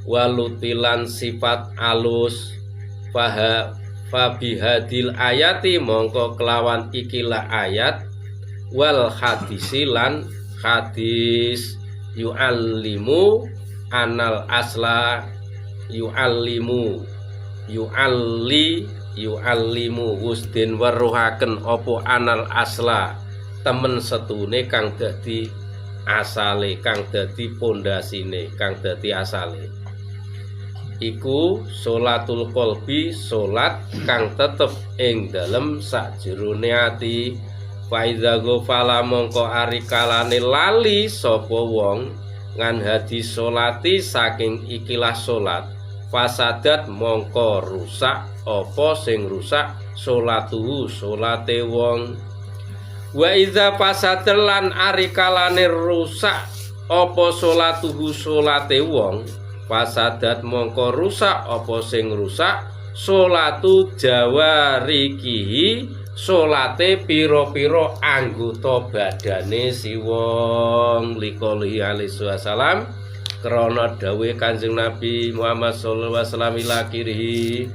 walutilan sifat alus fabihadil ayati mongko kelawan ikilah ayat wal hadisilan hadis yu'allimu anal asla yu'allimu wusdin weruhaken opo anal asla temen setune kang dadi asale, kang dadi pondasine, kang dadi asale iku sholatul qalbi, salat kang tetep ing dalem sakjerone ati. Fa iza ghafala mongko ari kalane lali sapa wong ngan hadi sholati saking ikilah salat fasadat mongko rusak apa sing rusak sholatuhu sholate wong. Wa iza fasadlan ari kalane rusak apa sholatuhu sholate wong fasadat mongko rusak apa sing rusak sholatu jawarikihi sholate piro-piro anggota badane si wong liqouli alaihi wasallam krana dawuh Kanjeng Nabi Muhammad sallallahu alaihi wasallam ila akhirih.